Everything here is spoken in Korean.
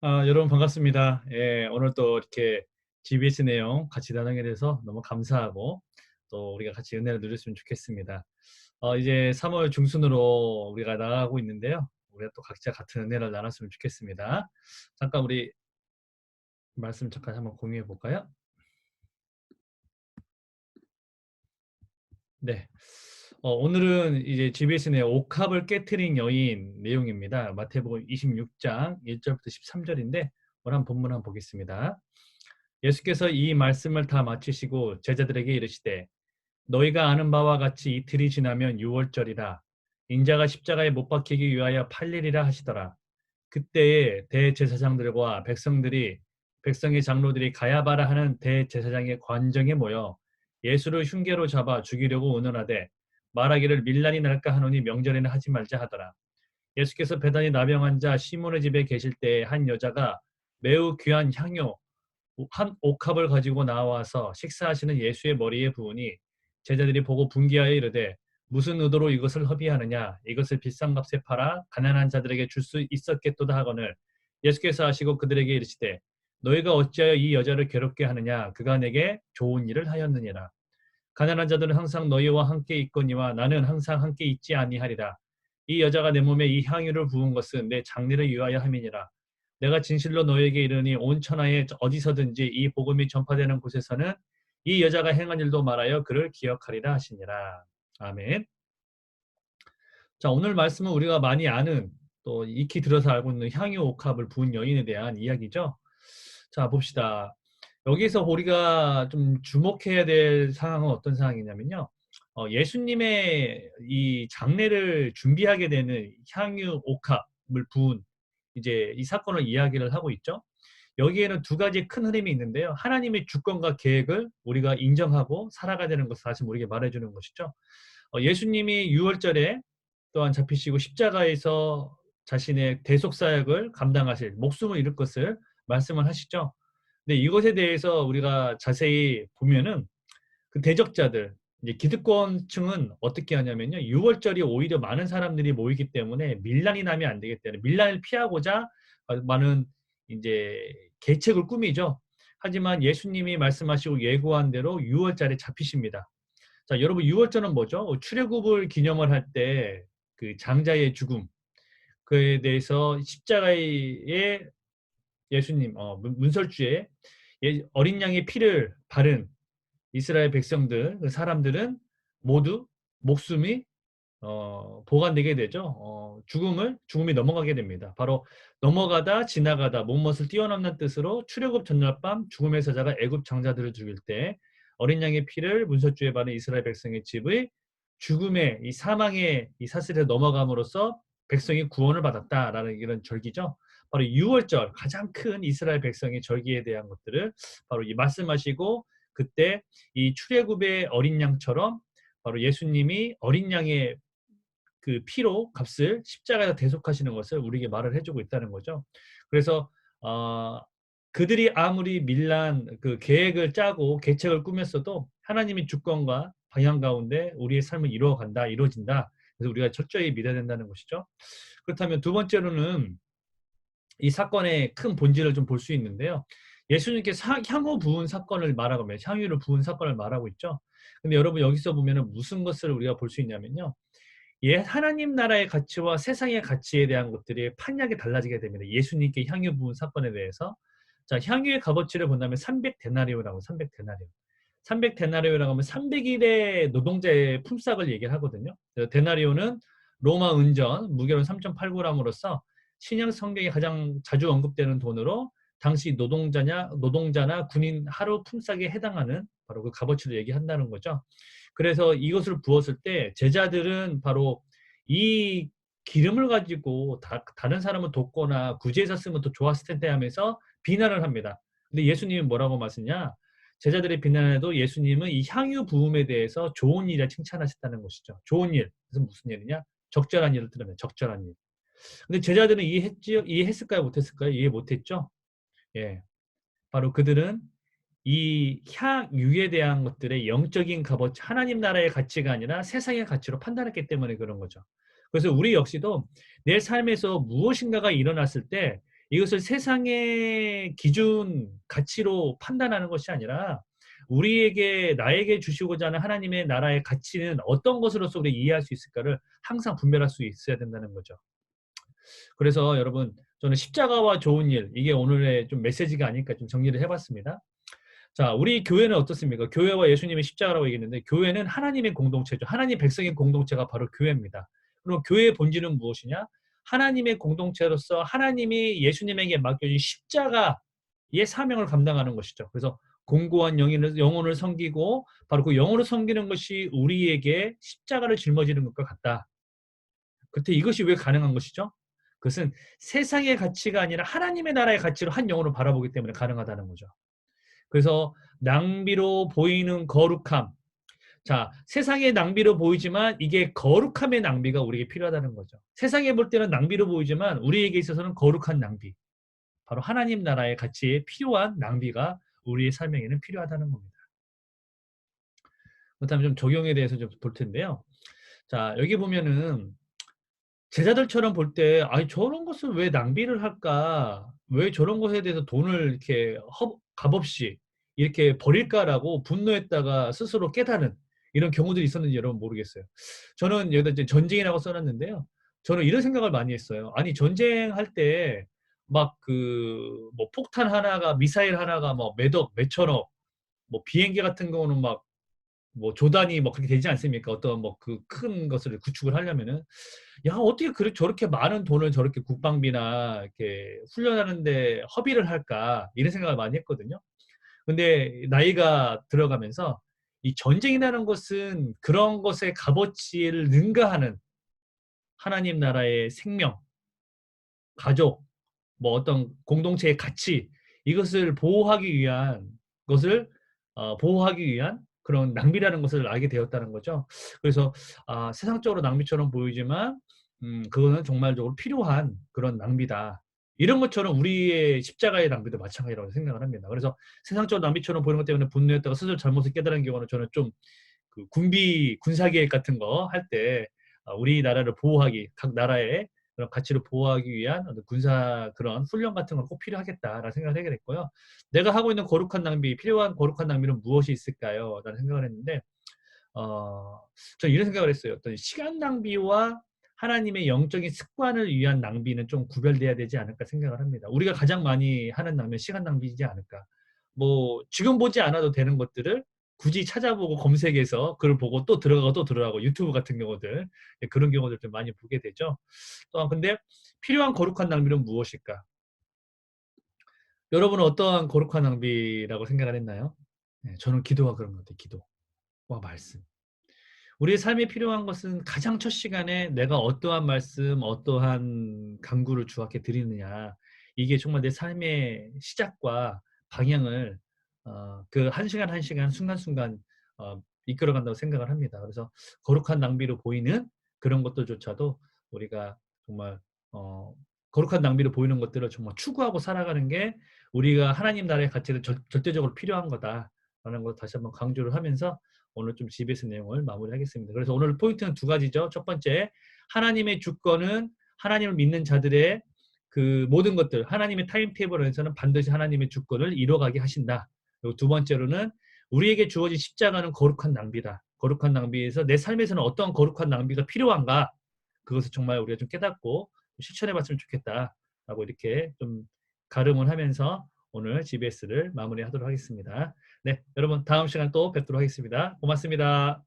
여러분 반갑습니다. 예, 오늘 또 이렇게 GBS 내용 같이 나누게 돼서 너무 감사하고 또 우리가 같이 은혜를 누렸으면 좋겠습니다. 이제 3월 중순으로 우리가 나가고 있는데요. 우리가 또 각자 같은 은혜를 나눴으면 좋겠습니다. 잠깐 우리 말씀 잠깐 한번 공유해 볼까요? 네. 오늘은 이제 GBS 내 옥합을 깨트린 여인 내용입니다. 마태복음 26장 1절부터 13절인데 오늘 한 본문 한번 보겠습니다. 예수께서 이 말씀을 다 마치시고 제자들에게 이르시되 너희가 아는 바와 같이 이틀이 지나면 유월절이라 인자가 십자가에 못 박히기 위하여 팔리리라 하시더라. 그때에 대제사장들과 백성의 장로들이 가야바라 하는 대제사장의 관정에 모여 예수를 흉계로 잡아 죽이려고 의논하되 말하기를 밀란이 날까 하노니 명절에는 하지 말자 하더라. 예수께서 베다니 나병 환자 시몬의 집에 계실 때에 한 여자가 매우 귀한 향료 한 옥합을 가지고 나와서 식사하시는 예수의 머리에 부으니 제자들이 보고 분기하여 이르되 무슨 의도로 이것을 허비하느냐 이것을 비싼 값에 팔아 가난한 자들에게 줄 수 있었겠도다 하거늘 예수께서 하시고 그들에게 이르시되 너희가 어찌하여 이 여자를 괴롭게 하느냐 그가 내게 좋은 일을 하였느니라. 가난한 자들은 항상 너희와 함께 있거니와 나는 항상 함께 있지 아니하리라. 이 여자가 내 몸에 이 향유를 부은 것은 내 장례를 위하여 함이니라. 내가 진실로 너에게 이르니 온 천하에 어디서든지 이 복음이 전파되는 곳에서는 이 여자가 행한 일도 말하여 그를 기억하리라 하시니라. 아멘. 자, 오늘 말씀은 우리가 많이 아는 또 익히 들어서 알고 있는 향유 옥합을 부은 여인에 대한 이야기죠. 자, 봅시다. 여기서 우리가 좀 주목해야 될 상황은 어떤 상황이냐면요. 예수님의 이 장례를 준비하게 되는 향유 옥합을 부은 이제 이 사건을 이야기를 하고 있죠. 여기에는 두 가지 큰 흐름이 있는데요. 하나님의 주권과 계획을 우리가 인정하고 살아가야 되는 것을 다시 우리에게 말해주는 것이죠. 예수님이 유월절에 또한 잡히시고 십자가에서 자신의 대속 사역을 감당하실 목숨을 잃을 것을 말씀을 하시죠. 근데 이것에 대해서 우리가 자세히 보면은 그 대적자들 이제 기득권층은 어떻게 하냐면요. 유월절이 오히려 많은 사람들이 모이기 때문에 밀란이 나면 안 되기 때문에 밀란을 피하고자 많은 이제 계책을 꾸미죠. 하지만 예수님이 말씀하시고 예고한 대로 유월절에 잡히십니다. 자, 여러분 유월절은 뭐죠? 출애굽을 기념을 할 때 그 장자의 죽음 그에 대해서 십자가에 예수님 문설주에 어린 양의 피를 바른 이스라엘 백성들 그 사람들은 모두 목숨이 보관되게 되죠. 죽음이 넘어가게 됩니다. 바로 넘어가다 지나가다 못못을 뛰어넘는 뜻으로 출애굽 전날 밤 죽음의 사자가 애굽 장자들을 죽일 때 어린 양의 피를 문설주에 바른 이스라엘 백성의 집의 죽음의 이 사망의 이 사슬에 넘어감으로써 백성이 구원을 받았다라는 이런 절기죠. 바로 유월절 가장 큰 이스라엘 백성의 절기에 대한 것들을 바로 이 말씀하시고 그때 이 출애굽의 어린 양처럼 바로 예수님이 어린 양의 그 피로 값을 십자가에서 대속하시는 것을 우리에게 말을 해주고 있다는 거죠. 그래서 어, 그들이 아무리 밀란 그 계획을 짜고 계책을 꾸몄어도 하나님의 주권과 방향 가운데 우리의 삶을 이루어진다. 그래서 우리가 철저히 믿어야 된다는 것이죠. 그렇다면 두 번째로는 이 사건의 큰 본질을 좀 볼 수 있는데요. 예수님께서 향후 부은 사건을 말하고 향유를 부은 사건을 말하고 있죠. 근데 여러분 여기서 보면은 무슨 것을 우리가 볼 수 있냐면요. 하나님 나라의 가치와 세상의 가치에 대한 것들이 판약이 달라지게 됩니다. 예수님께 향유 부은 사건에 대해서. 자, 향유의 값어치를 본다면 300데나리오라고 300데나리오. 300데나리오라고 하면 300일의 노동자의 품삯을 얘기를 하거든요. 그래서 데나리오는 로마 은전, 무게로 3.8g으로서 신약 성경에 가장 자주 언급되는 돈으로 당시 노동자나 군인 하루 품삯에 해당하는 바로 그 값어치를 얘기한다는 거죠. 그래서 이것을 부었을 때 제자들은 바로 이 기름을 가지고 다른 사람을 돕거나 구제해서 쓰면 더 좋았을 텐데 하면서 비난을 합니다. 근데 예수님이 뭐라고 말씀냐? 제자들의 비난에도 예수님은 이 향유 부음에 대해서 좋은 일에 칭찬하셨다는 것이죠. 좋은 일. 그래서 무슨 일이냐? 적절한 일을 들으면 적절한 일. 근데 제자들은 이해했을까요? 못했을까요? 이해 못했죠? 예. 바로 그들은 이 향유에 대한 것들의 영적인 값어치, 하나님 나라의 가치가 아니라 세상의 가치로 판단했기 때문에 그런 거죠. 그래서 우리 역시도 내 삶에서 무엇인가가 일어났을 때 이것을 세상의 기준, 가치로 판단하는 것이 아니라 나에게 주시고자 하는 하나님의 나라의 가치는 어떤 것으로서 우리 이해할 수 있을까를 항상 분별할 수 있어야 된다는 거죠. 그래서 여러분, 저는 십자가와 좋은 일, 이게 오늘의 좀 메시지가 아닐까 좀 정리를 해봤습니다. 자, 우리 교회는 어떻습니까? 교회와 예수님의 십자가라고 얘기했는데, 교회는 하나님의 공동체죠. 하나님 백성의 공동체가 바로 교회입니다. 그럼 교회의 본질은 무엇이냐? 하나님의 공동체로서 하나님이 예수님에게 맡겨진 십자가의 사명을 감당하는 것이죠. 그래서 공고한 영혼을 섬기고, 바로 그 영혼을 섬기는 것이 우리에게 십자가를 짊어지는 것과 같다. 그때 이것이 왜 가능한 것이죠? 그것은 세상의 가치가 아니라 하나님의 나라의 가치로 한 영혼을 바라보기 때문에 가능하다는 거죠. 그래서 낭비로 보이는 거룩함. 자, 세상의 낭비로 보이지만 이게 거룩함의 낭비가 우리에게 필요하다는 거죠. 세상에 볼 때는 낭비로 보이지만 우리에게 있어서는 거룩한 낭비. 바로 하나님 나라의 가치에 필요한 낭비가 우리의 삶에게는 필요하다는 겁니다. 그렇다면 좀 적용에 대해서 좀 볼 텐데요. 자, 여기 보면은 제자들처럼 볼 때, 아니, 저런 것을 왜 낭비를 할까? 왜 저런 것에 대해서 돈을 이렇게 값없이 이렇게 버릴까라고 분노했다가 스스로 깨달은 이런 경우들이 있었는지 여러분 모르겠어요. 저는 여기다 이제 전쟁이라고 써놨는데요. 저는 이런 생각을 많이 했어요. 아니, 전쟁할 때 막 뭐 폭탄 하나가, 미사일 하나가 뭐 몇억, 몇천억, 뭐 비행기 같은 경우는 막 뭐 조단이 뭐 그렇게 되지 않습니까? 어떤 뭐 그 큰 것을 구축을 하려면은. 야, 어떻게 저렇게 많은 돈을 저렇게 국방비나 이렇게 훈련하는데 허비를 할까? 이런 생각을 많이 했거든요. 근데 나이가 들어가면서 이 전쟁이라는 것은 그런 것의 값어치를 능가하는 하나님 나라의 생명, 가족, 뭐 어떤 공동체의 가치, 이것을 보호하기 위한 것을 보호하기 위한 그런 낭비라는 것을 알게 되었다는 거죠. 그래서 세상적으로 낭비처럼 보이지만 그거는 정말적으로 필요한 그런 낭비다. 이런 것처럼 우리의 십자가의 낭비도 마찬가지라고 생각을 합니다. 그래서 세상적으로 낭비처럼 보이는 것 때문에 분노했다가 스스로 잘못을 깨달은 경우는 저는 좀 그 군사계획 같은 거 할 때 우리나라를 보호하기, 각 나라의 그런 가치를 보호하기 위한 어떤 군사 그런 훈련 같은 건 꼭 필요하겠다라는 생각을 하게 됐고요. 내가 하고 있는 거룩한 낭비, 필요한 거룩한 낭비는 무엇이 있을까요? 라는 생각을 했는데, 저는 이런 생각을 했어요. 어떤 시간 낭비와 하나님의 영적인 습관을 위한 낭비는 좀 구별돼야 되지 않을까 생각을 합니다. 우리가 가장 많이 하는 낭비는 시간 낭비이지 않을까. 뭐 지금 보지 않아도 되는 것들을 굳이 찾아보고 검색해서 그걸 보고 또 들어가고 또 들어가고 유튜브 같은 경우들 그런 경우들 좀 많이 보게 되죠. 또한 근데 필요한 거룩한 낭비는 무엇일까? 여러분은 어떠한 거룩한 낭비라고 생각을 했나요? 네, 저는 기도가 그런 것 같아요. 기도와 말씀. 우리의 삶에 필요한 것은 가장 첫 시간에 내가 어떠한 말씀, 어떠한 간구를 주님께 드리느냐. 이게 정말 내 삶의 시작과 방향을 그 한 시간 한 시간 순간순간 이끌어간다고 생각을 합니다. 그래서 거룩한 낭비로 보이는 그런 것들조차도 우리가 정말 거룩한 낭비로 보이는 것들을 정말 추구하고 살아가는 게 우리가 하나님 나라의 가치를 절대적으로 필요한 거다라는 걸 다시 한번 강조를 하면서 오늘 좀 GBS 내용을 마무리하겠습니다. 그래서 오늘 포인트는 두 가지죠. 첫 번째, 하나님의 주권은 하나님을 믿는 자들의 그 모든 것들, 하나님의 타임테이블 안에서는 반드시 하나님의 주권을 이뤄가게 하신다. 그리고 두 번째로는 우리에게 주어진 십자가는 거룩한 낭비다. 거룩한 낭비에서 내 삶에서는 어떤 거룩한 낭비가 필요한가? 그것을 정말 우리가 좀 깨닫고 실천해 봤으면 좋겠다라고 이렇게 좀 가름을 하면서 오늘 GBS를 마무리하도록 하겠습니다. 네, 여러분 다음 시간 또 뵙도록 하겠습니다. 고맙습니다.